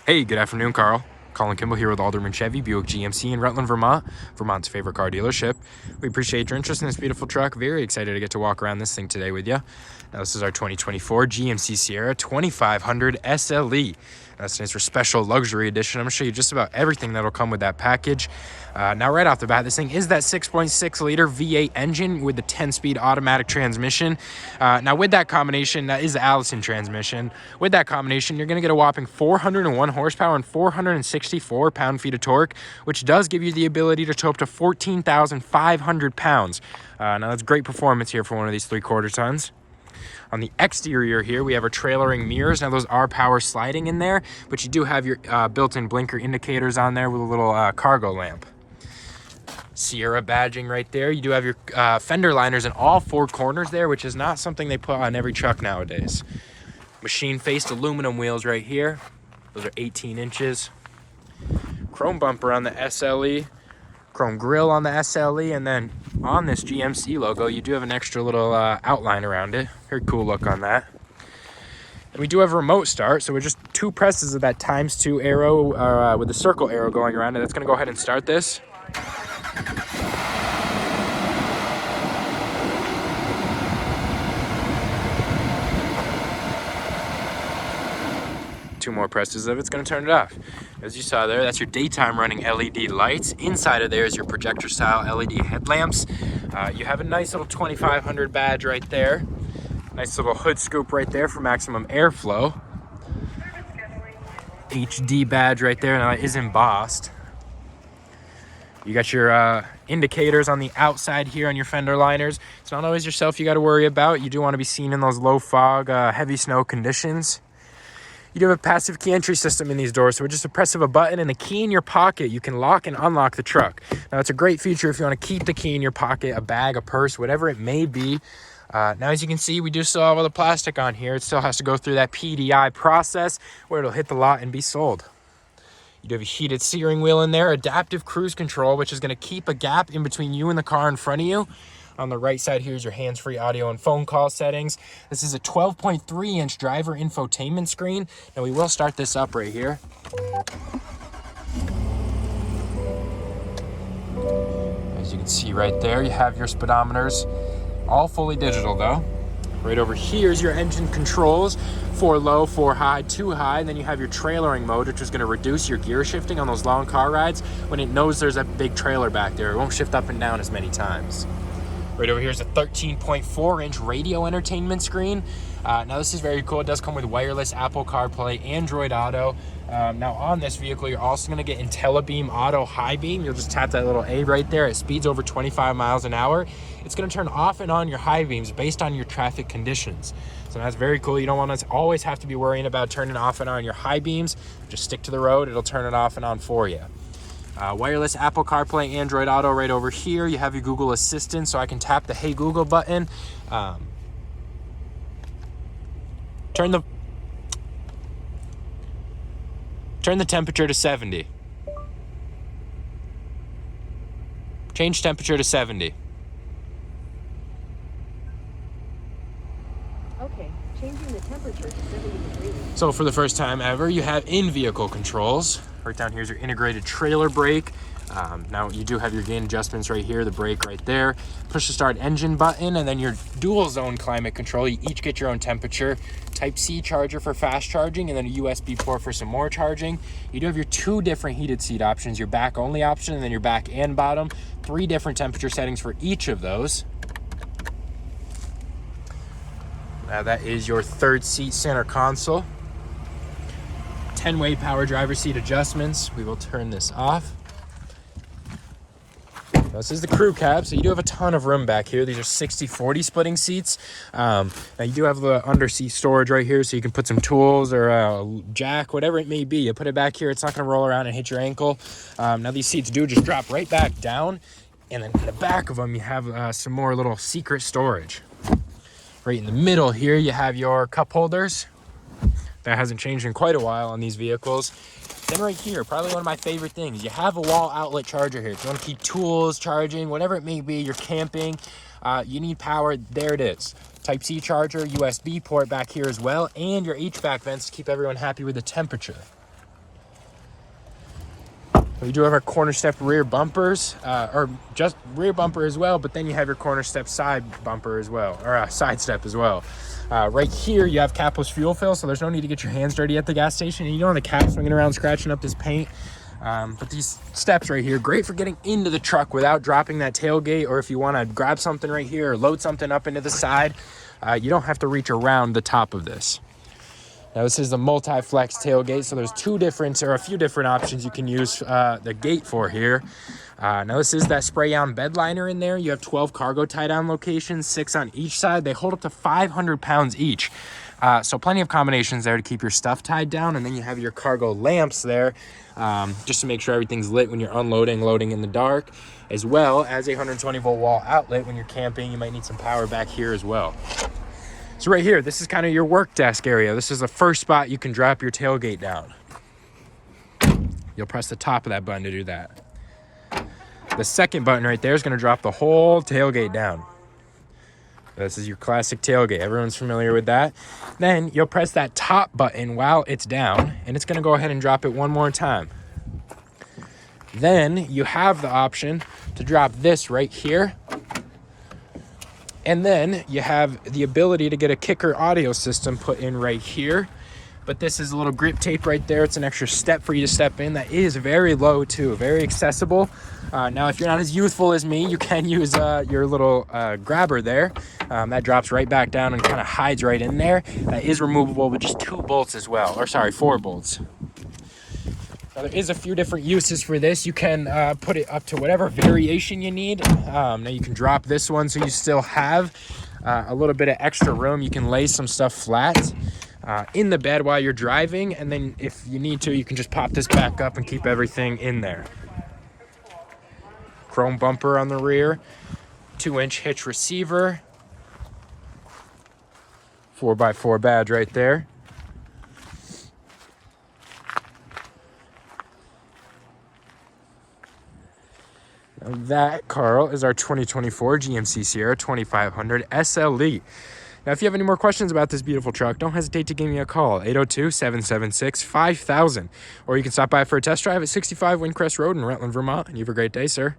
Hey, good afternoon, Carl. Colin Kimball here with Alderman Chevy, Buick GMC in Rutland, Vermont, Vermont's favorite car dealership. We appreciate your interest in this beautiful truck. Very excited to get to walk around this thing today with you. Now, this is our 2024 GMC Sierra 2500 SLE. That stands for Special Luxury Edition. I'm going to show you just about everything that'll come with that package. Now, right off the bat, this thing is that 6.6-liter V8 engine with the 10-speed automatic transmission. Now, with that combination, that is the Allison transmission. With that combination, you're going to get a whopping 401 horsepower and 464 pound-feet of torque, which does give you the ability to tow up to 14,500 pounds. Now, that's great performance here for one of these 3/4 tons. On the exterior here, we have our trailering mirrors. Now, those are power sliding in there, but you do have your built-in blinker indicators on there with a little cargo lamp. Sierra badging right there. You do have your fender liners in all four corners there, which is not something they put on every truck nowadays. Machine-faced aluminum wheels right here. Those are 18 inches. Chrome bumper on the SLE. Chrome grille on the SLE, and then on this GMC logo, you do have an extra little outline around it. Very cool look on that. And we do have a remote start, so we're just 2 presses of that ×2 arrow with the circle arrow going around it. That's going to go ahead and start this. Two more presses of it's going to turn it off. As you saw there, that's your daytime running LED lights. Inside of there is your projector style LED headlamps. You have a nice little 2500 badge right there. Nice little hood scoop right there for maximum airflow. HD badge right there. Now it is embossed. You got your indicators on the outside here on your fender liners. It's not always yourself you got to worry about. You do want to be seen in those low fog, heavy snow conditions. You do have a passive key entry system in these doors, so with just a press of a button and a key in your pocket, you can lock and unlock the truck. Now, it's a great feature if you want to keep the key in your pocket, a bag, a purse, whatever it may be. Now, as you can see, we do still have all the plastic on here. It still has to go through that PDI process where it'll hit the lot and be sold. You do have a heated steering wheel in there, adaptive cruise control, which is going to keep a gap in between you and the car in front of you. On the right side here is your hands-free audio and phone call settings. This is a 12.3-inch driver infotainment screen. Now, we will start this up right here. As you can see right there, you have your speedometers, all fully digital though. Right over here is your engine controls, 4 low, 4 high, 2 high, and then you have your trailering mode, which is going to reduce your gear shifting on those long car rides when it knows there's a big trailer back there. It won't shift up and down as many times. Right over here is a 13.4-inch radio entertainment screen. Now, this is very cool. It does come with wireless Apple CarPlay, Android Auto. Now, on this vehicle, you're also going to get IntelliBeam Auto High Beam. You'll just tap that little A right there. It speeds over 25 miles an hour. It's going to turn off and on your high beams based on your traffic conditions. So that's very cool. You don't want to always have to be worrying about turning off and on your high beams. Just stick to the road. It'll turn it off and on for you. Wireless Apple CarPlay, Android Auto right over here. You have your Google Assistant, so I can tap the Hey Google button. Turn the temperature to 70. Change temperature to 70. Okay, changing the temperature to 70 degrees. So for the first time ever, you have in-vehicle controls. Right down here is your integrated trailer brake. Now you do have your gain adjustments right here, the brake right there. Push the start engine button, and then your dual zone climate control. You each get your own temperature. Type-C charger for fast charging, and then a USB port for some more charging. You do have your 2 different heated seat options, your back only option, and then your back and bottom. 3 different temperature settings for each of those. Now that is your 3rd seat center console. 10-way power driver seat adjustments. We will turn this off. This is the crew cab, so you do have a ton of room back here. These are 60/40 splitting seats. Now you do have the under-seat storage right here, so you can put some tools or a jack, whatever it may be. You put it back here, it's not going to roll around and hit your ankle. Now these seats do just drop right back down, and then in the back of them you have some more little secret storage. Right in the middle here you have your cup holders. That hasn't changed in quite a while on these vehicles. Then right here, probably one of my favorite things, you have a wall outlet charger here. If you want to keep tools charging, whatever it may be, you're camping, you need power, there it is. Type-C charger, USB port back here as well, and your HVAC vents to keep everyone happy with the temperature. We do have our corner step rear bumpers, or just rear bumper as well, but then you have your corner step side bumper as well, or side step as well. Right here, you have capless fuel fill, so there's no need to get your hands dirty at the gas station. And you don't have the cap swinging around scratching up this paint. But these steps right here, great for getting into the truck without dropping that tailgate, or if you want to grab something right here or load something up into the side, you don't have to reach around the top of this. Now this is the multi-flex tailgate, so there's a few different options you can use the gate for here. Now this is that spray-on bed liner in there. You have 12 cargo tie-down locations, 6 on each side. They hold up to 500 pounds each. So plenty of combinations there to keep your stuff tied down. And then you have your cargo lamps there, just to make sure everything's lit when you're unloading, loading in the dark, as well as a 120-volt wall outlet. When you're camping, you might need some power back here as well. So right here, this is kind of your work desk area. This is the first spot you can drop your tailgate down. You'll press the top of that button to do that. The second button right there is going to drop the whole tailgate down. This is your classic tailgate. Everyone's familiar with that. Then you'll press that top button while it's down, and it's going to go ahead and drop it one more time. Then you have the option to drop this right here. And then you have the ability to get a kicker audio system put in right here. But this is a little grip tape right there. It's an extra step for you to step in. That is very low too, very accessible. Now, if you're not as youthful as me, you can use your little grabber there. That drops right back down and kind of hides right in there. That is removable with just 2 bolts as well, or sorry, 4 bolts. Now, there is a few different uses for this. You can put it up to whatever variation you need. Now you can drop this one so you still have a little bit of extra room. You can lay some stuff flat in the bed while you're driving, and then if you need to, you can just pop this back up and keep everything in there. Chrome bumper on the rear, 2-inch hitch receiver, 4x4 badge right there. Now that, Carl, is our 2024 GMC Sierra 2500 SLE. Now, if you have any more questions about this beautiful truck, don't hesitate to give me a call, 802-776-5000. Or you can stop by for a test drive at 65 Windcrest Road in Rutland, Vermont. And you have a great day, sir.